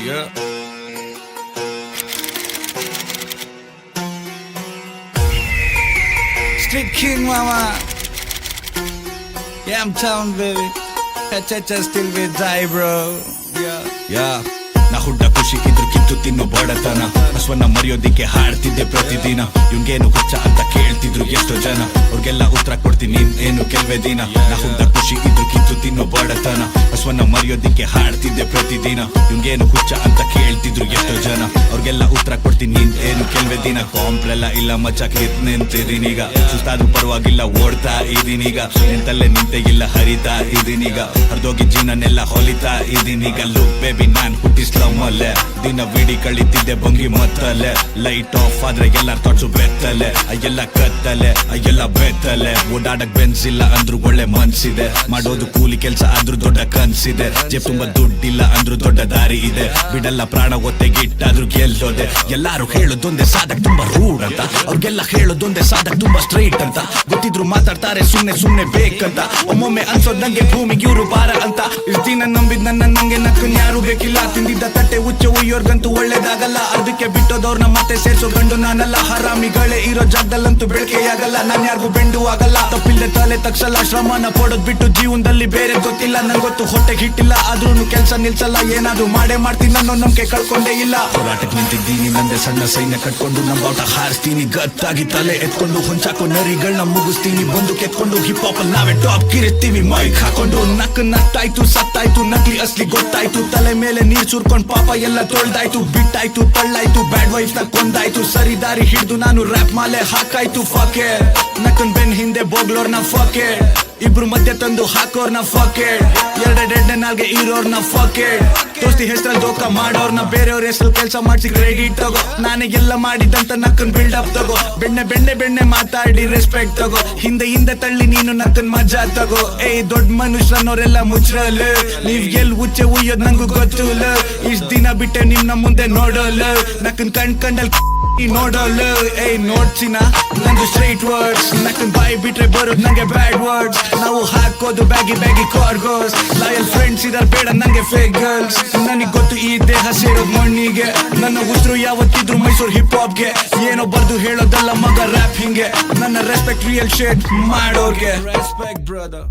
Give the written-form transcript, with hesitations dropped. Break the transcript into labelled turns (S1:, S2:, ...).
S1: Yeah. Street King, mama. Yeah, I'm town, baby. HHS still with die, bro. Yeah. ನಾ ಹುಡ್ಡ ಖುಷಿ ಇದ್ರು ಕಿತ್ತು ತಿನ್ನು ಬಡತನ ಹಸ್ವನ್ನ ಮರೆಯೋದಿಕ್ಕೆ ಹಾಡ್ತಿದ್ದೆ ಪ್ರತಿದಿನ ಇವ್ಗೇನು ಹುಚ್ಚ ಅಂತ ಕೇಳ್ತಿದ್ರು ಎಷ್ಟೋ ಜನ ಅವ್ರಿಗೆಲ್ಲ ಉತ್ತರ ಕೊಡ್ತೀನಿ ಏನು ಕೆಲವೇ ದಿನ ನಾ ಹುಡ್ಡ ಖುಷಿ ಇದ್ರು ಕಿತ್ತು ತಿನ್ನು ಬಡತನ ಹಸ್ವನ್ನ ಮರೆಯೋದಿಕ್ಕೆ ಹಾಡ್ತಿದ್ದೆ ಪ್ರತಿದಿನ ಇವ್ಗೇನು ಹುಚ್ಚ ಅಂತ ಕೇಳ್ತಿದ್ರು ಎಷ್ಟೋ ಜನ ಅವ್ರಿಗೆಲ್ಲ ಉತ್ತರ ಕೊಡ್ತೀನಿ ಏನು ಕೆಲವೇ ದಿನ ಕಾಂಪ್ಲೆಲ್ಲ ಇಲ್ಲ ಮಚ್ಚ ಕಿತ್ ನಿಂತಿದೀನೀಗ ಸುಸ್ತಾದ್ರೂ ಪರವಾಗಿಲ್ಲ ಓಡ್ತಾ ಇದೀನೀಗ ನಿಂತಲ್ಲೇ ನಿಂತೆ ಇಲ್ಲ ಹರಿತಾ ಇದೀನೀಗ ಹರಿದೋಗಿ ಜೀವನನೆಲ್ಲ ಹೊಲಿತಾ ಇದೀನೀಗ ಲುಕ್ ಬೇಬಿ ನಾನ್ ಹುಟ್ಟಿಸ್ಲಮ್ಮಲ್ಲೇ ದಿನ ವಿಡಿ ಕಳಿತಿದ್ದೆ ಬಂಗಿ ಮತ್ತಲ್ಲೇ ಲೈಟ್ ಆಫ್ ಆದ್ರೆ ಎಲ್ಲ ಥಾಟ್ಸು ಬೆತ್ತಲೆ ಎಲ್ಲ ಕತ್ತಲೆ ಎಲ್ಲ ಬೆತ್ತಲೆ ಓಡಾಡಕ್ ಬೆನ್ಸಿಲ್ಲ ಅಂದ್ರೂ ಒಳ್ಳೆ ಮನ್ಸಿದೆ ಮಾಡೋದು ಕೂಲಿ ಕೆಲ್ಸ ಆದ್ರೂ ದೊಡ್ಡ ಕನ್ಸಿದೆ ಜೇಬ್ ತುಂಬಾ ದುಡ್ಡಿಲ್ಲ ಅಂದ್ರೂ ದೊಡ್ಡ ದಾರಿ ಇದೆ ಬಿಡಲ್ಲ ಪ್ರಾಣ ಒತ್ತೆಗಿಟ್ಟಾದ್ರೂ ಗೆಲ್ಲೋದೆ ಎಲ್ಲಾರು ಹೇಳೋದೊಂದೇ ಸಾಧಕ್ ತುಂಬಾ ರೂಡ್ ಅಂತ ಅವ್ರಿಗೆಲ್ಲ ಹೇಳೋದೊಂದೇ ಸಾಧಕ್ ತುಂಬಾ ಸ್ಟ್ರೈಟ್ ಅಂತ ಗೊತ್ತಿದ್ರು ಮಾತಾಡ್ತಾರೆ ಸುಮ್ನೆ ಬೇಕಂತ ಒಮ್ಮೊಮ್ಮೆ ಅನ್ಸೋದ್ ನಂಗೆ ಭೂಮಿಗೆ ಇವ್ರು ಬಾರ ಅಂತ ಇಷ್ಟ ದಿನ ನಂಬಿದ್ ನಂಗೆ ನಕ್ಕನ್ ಯಾರು ಬೇಕಿಲ್ಲ ತಿಂದಿದ್ದ ತಟ್ಟೆ ಹುಚ್ಚು ಇವ್ರಿಗಂತೂ ಒಳ್ಳೇದಾಗಲ್ಲ ಅದಕ್ಕೆ ಬಿಟ್ಟೋದವ್ರನ್ನ ಮತ್ತೆ ಸೇರ್ಸೋ ಗಂಡು ನಾನಲ್ಲ ಹರಾಮಿಗಳೇ ಇರೋ ಜಾಗದಲ್ಲಂತೂ ಬೆಳಕೆಯಾಗಲ್ಲ ನಾನ್ ಯಾರಿಗೂ ಬೆಂಡು ಆಗಲ್ಲ ತಪ್ಪಿಲ್ದೆ ತಲೆ ತಗ್ಸಲ್ಲ ಶ್ರಮನ ಪಡೋದ್ ಬಿಟ್ಟು ಜೀವನದಲ್ಲಿ ಬೇರೆ ಗೊತ್ತಿಲ್ಲ ನಂಗೊತ್ತು ಹೊಟ್ಟೆಗೆ ಹಿಟ್ಟಿಲ್ಲ ಆದ್ರೂ ಕೆಲ್ಸ ನಿಲ್ಸಲ್ಲ ಏನಾದ್ರು ಮಾಡ್ತೀನಿ ಅನ್ನೋ ನಂಬಿಕೆ ಕಳ್ಕೊಂಡೇ ಇಲ್ಲ ಹೋರಾಟಕ್ಕೆ ನಿಂತಿದ್ದೀನಿ ನಂದೆ ಸಣ್ಣ ಸೈನ್ಯ ಕಟ್ಕೊಂಡು ನಂಬಾಟ ಹಾರಿಸ್ತೀನಿ ಗತ್ತಾಗಿ ತಲೆ ಎತ್ಕೊಂಡು ಹೊಂಚಾಕೋ ನರಿಗಳನ್ನ ಮುಗಿಸ್ತೀನಿ ಬಂದು ಕೆತ್ಕೊಂಡು ಹಿಪ್ ಹಾಪ್ ಅಲ್ಲಿ ನಾವೇ ಟಾಪ್ ಕಿರಿಸ್ತೀವಿ ಮೈಕ್ ಹಾಕೊಂಡು ನಟ್ಟಾಯ್ತು ಸತ್ತಾಯ್ತು ನಕಲಿ ಅಸ್ಲಿ ಗೊತ್ತಾಯ್ತು ತಲೆ ಮೇಲೆ ನೀರ್ ಸುರ್ಕೊಂಡ್ ಪಾಪ ಎಲ್ಲ ತೊಳ್ದಾಯ್ತು ಬಿಟ್ಟಾಯ್ತು ತಳ್ಳಾಯ್ತು ಬ್ಯಾಡ್ ವೈಫ್ ನ ಕೊಂದಾಯ್ತು ಸರಿ ದಾರಿ ಹಿಡ್ದು ನಾನು ರ್ಯಾಪ್ ಮಾಲೆ ಹಾಕಾಯ್ತು ಫಾಕೆ ನಕ್ಕನ್ ಬೆನ್ ಹಿಂದೆ ಬೋಗ್ಲೋರ್ನ ಫಾಕೆ ಇಬ್ರು ಮಧ್ಯ ತಂದು ಹಾಕೋರ್ನ ಫಾಕೆ ಎರಡೆಡ್ನೆ ನಾಲ್ಗೆ ಇರೋರ್ನ ಫಾಕೆ ದೋಸ್ತಿ ಹೆಸರಲ್ಲಿ ದೋಖ ಮಾಡೋರ್ನ ಬೇರೆಯವ್ರ ಹೆಸರು ಕೆಲಸ ಮಾಡ್ಸಿ ಕ್ರೆಡಿಟ್ ತಗೋ ನಾನೆಲ್ಲ ಮಾಡಿದಂತ ನಕ್ಕನ್ ಬಿಲ್ಡಪ್ ತಗೋ ಬೆಣ್ಣೆ ಮಾತಾಡಿ ರೆಸ್ಪೆಕ್ಟ್ ತಗೋ ಹಿಂದೆ ತಳ್ಳಿ ನೀನು ನಕ್ಕನ್ ಮಜಾ ತಗೋ ದೊಡ್ಡ ಮನುಷ್ಯನವರೆಲ್ಲ ಮುಚ್ರಲ್ಲ ನೀವ್ ಎಲ್ ಹುಚ್ಚೆ ಉಯ್ಯೋದ್ ನಂಗೂ ಗೊತ್ತಿಲ್ಲ ಇಷ್ಟ ದಿನ ಬಿಟ್ಟೆ ನಿಮ್ನ ಮುಂದೆ ನೋಡೋಲ್ಲ ನಕ್ಕನ್ ಕಂಡಲ್ ನೋಡೋಲ್ಲ ನೋಡ್ಸಿನ ನಂದು ಸ್ಟ್ರೈಟ್ ವರ್ಡ್ಸ್ ನಕ್ಕನ್ ಬಾಯಿ ಬಿಟ್ರೆ ಬರೋದ್ ನಂಗೆ ಬ್ಯಾಡ್ ವರ್ಡ್ಸ್ ನಾವು ಹಾಕೋದು ಬ್ಯಾಗಿ ಕಾರ್ಗೋಸ್ ಲಾಯಲ್ ಫ್ರೆಂಡ್ಸ್ ಇದಾರ್ ಬೇಡ ನಂಗೆ ಫೇಕ್ ಗರ್ಲ್ಸ್ ನನಗ್ ಗೊತ್ತು ಈ ದೇಹ ಸೇರೋದ್ ಮಣ್ಣಿಗೆ ನನ್ನ ಉಸಿರು ಯಾವತ್ತಿದ್ರು ಮೈಸೂರು ಹಿಪ್ ಹಾಪ್ಗೆ ಏನೋ ಬರ್ದು ಹೇಳೋದಲ್ಲ ಮಗ ರ್ಯಾಪ್ ಹಿಂಗೆ ನನ್ನ ರೆಸ್ಪೆಕ್ಟ್ ರಿಯಲ್ ಶೇಟ್ ಮಾಡೋರ್ಗೆ ರೆಸ್ಪೆಕ್ಟ್ ಬ್ರದರ್